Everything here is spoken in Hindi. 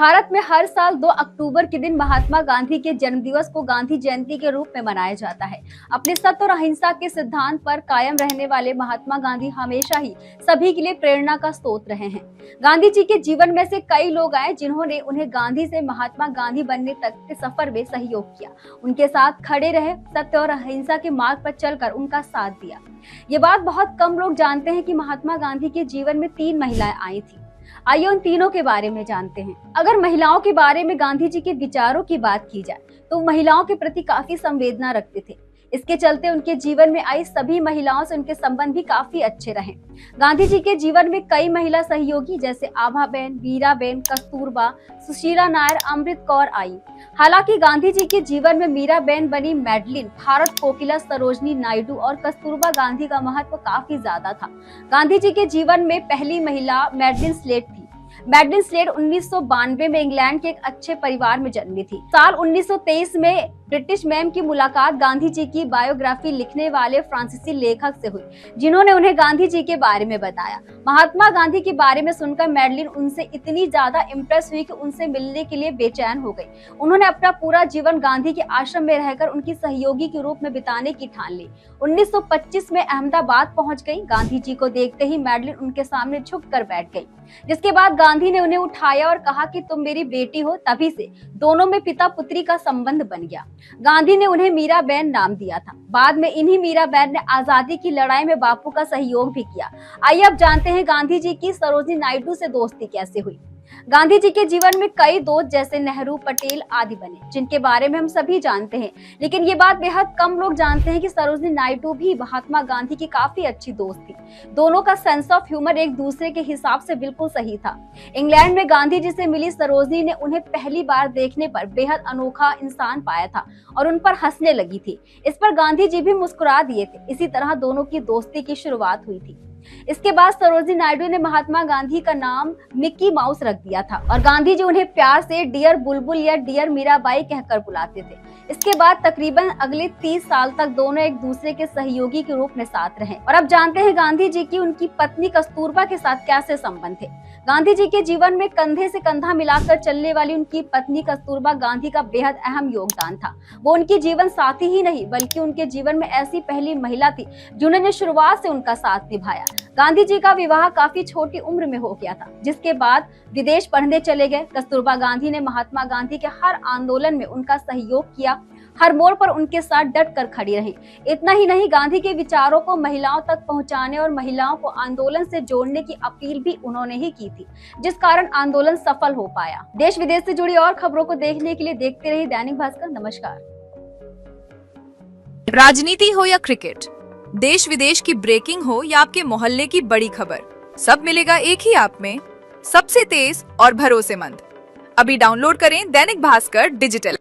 भारत में हर साल 2 अक्टूबर के दिन महात्मा गांधी के जन्मदिवस को गांधी जयंती के रूप में मनाया जाता है। अपने सत्य और अहिंसा के सिद्धांत पर कायम रहने वाले महात्मा गांधी हमेशा ही सभी के लिए प्रेरणा का स्रोत रहे हैं। गांधी जी के जीवन में से कई लोग आए जिन्होंने उन्हें गांधी से महात्मा गांधी बनने तक के सफर में सहयोग किया, उनके साथ खड़े रहे, सत्य और अहिंसा के मार्ग पर चलकर उनका साथ दिया। ये बात बहुत कम लोग जानते हैं कि महात्मा गांधी के जीवन में 3 महिलाएं आई थी। आइए उन तीनों के बारे में जानते हैं। अगर महिलाओं के बारे में गांधी जी के विचारों की बात की जाए तो महिलाओं के प्रति काफी संवेदना रखते थे। इसके चलते उनके जीवन में आई सभी महिलाओं से उनके संबंध भी काफी अच्छे रहे। गांधी जी के जीवन में कई महिला सहयोगी जैसे आभाबेन, मीराबेन, कस्तूरबा, सुशीला नायर, अमृत कौर आई। हालांकि गांधी जी के जीवन में मीराबेन बनी मैडलिन, भारत कोकिला सरोजनी नायडू और कस्तूरबा गांधी का महत्व काफी ज्यादा था। गांधी जी के जीवन में पहली महिला मैडलिन स्लेट थी। मैडलिन स्लेट 1992 में इंग्लैंड के एक अच्छे परिवार में जन्मी थी। साल 1923 में ब्रिटिश मैम की मुलाकात गांधी जी की बायोग्राफी लिखने वाले फ्रांसीसी लेखक से हुई, जिन्होंने उन्हें गांधी जी के बारे में बताया। महात्मा गांधी के बारे में सुनकर मैडलिन उनसे इतनी ज्यादा इम्प्रेस हुई कि उनसे मिलने के लिए बेचैन हो गई। उन्होंने अपना पूरा जीवन गांधी के आश्रम में रहकर उनकी सहयोगी के रूप में बिताने की ठान ली। 1925 में अहमदाबाद पहुंच गई। गांधी जी को देखते ही मैडलिन उनके सामने झुककर बैठ गई, जिसके बाद गांधी ने उन्हें उठाया और कहा कि तुम मेरी बेटी हो। तभी से दोनों में पिता पुत्री का संबंध बन गया। गांधी ने उन्हें मीराबेन नाम दिया था। बाद में इन्हीं मीराबेन ने आजादी की लड़ाई में बापू का सहयोग भी किया। आइए अब जानते हैं गांधी जी की सरोजनी नायडू से दोस्ती कैसे हुई। गांधी जी के जीवन में कई दोस्त जैसे नेहरू, पटेल आदि बने, जिनके बारे में हम सभी जानते हैं, लेकिन ये बात बेहद कम लोग जानते हैं कि सरोजनी नायडू भी महात्मा गांधी की काफी अच्छी दोस्त थी। दोनों का सेंस ऑफ ह्यूमर एक दूसरे के हिसाब से बिल्कुल सही था। इंग्लैंड में गांधी जी से मिली सरोजनी ने उन्हें पहली बार देखने पर बेहद अनोखा इंसान पाया था और उन पर हंसने लगी थी। इस पर गांधी जी भी मुस्कुरा दिए थे। इसी तरह दोनों की दोस्ती की शुरुआत हुई थी। इसके बाद सरोजनी नायडू ने महात्मा गांधी का नाम मिक्की माउस रख दिया था और गांधी जी उन्हें प्यार से डियर बुलबुल या डियर मीराबाई कहकर बुलाते थे। इसके बाद तकरीबन अगले 30 साल तक दोनों एक दूसरे के सहयोगी के रूप में साथ रहे। और अब जानते हैं गांधी जी की उनकी पत्नी कस्तूरबा के साथ कैसे संबंध थे। गांधी जी के जीवन में कंधे से कंधा मिलाकर चलने वाली उनकी पत्नी कस्तूरबा गांधी का बेहद अहम योगदान था। वो उनकी जीवन साथी ही नहीं बल्कि उनके जीवन में ऐसी पहली महिला थी जिन्होंने शुरुआत से उनका साथ निभाया। गांधी जी का विवाह काफी छोटी उम्र में हो गया था, जिसके बाद विदेश पढ़ने चले गए। कस्तूरबा गांधी ने महात्मा गांधी के हर आंदोलन में उनका सहयोग किया, हर मोड़ पर उनके साथ डट कर खड़ी रही। इतना ही नहीं, गांधी के विचारों को महिलाओं तक पहुंचाने और महिलाओं को आंदोलन से जोड़ने की अपील भी उन्होंने ही की थी, जिस कारण आंदोलन सफल हो पाया। देश विदेश से जुड़ी और खबरों को देखने के लिए देखते रहिए दैनिक भास्कर। नमस्कार। राजनीति हो या क्रिकेट, देश विदेश की ब्रेकिंग हो या आपके मोहल्ले की बड़ी खबर, सब मिलेगा एक ही ऐप में, सबसे तेज और भरोसेमंद। अभी डाउनलोड करें दैनिक भास्कर डिजिटल।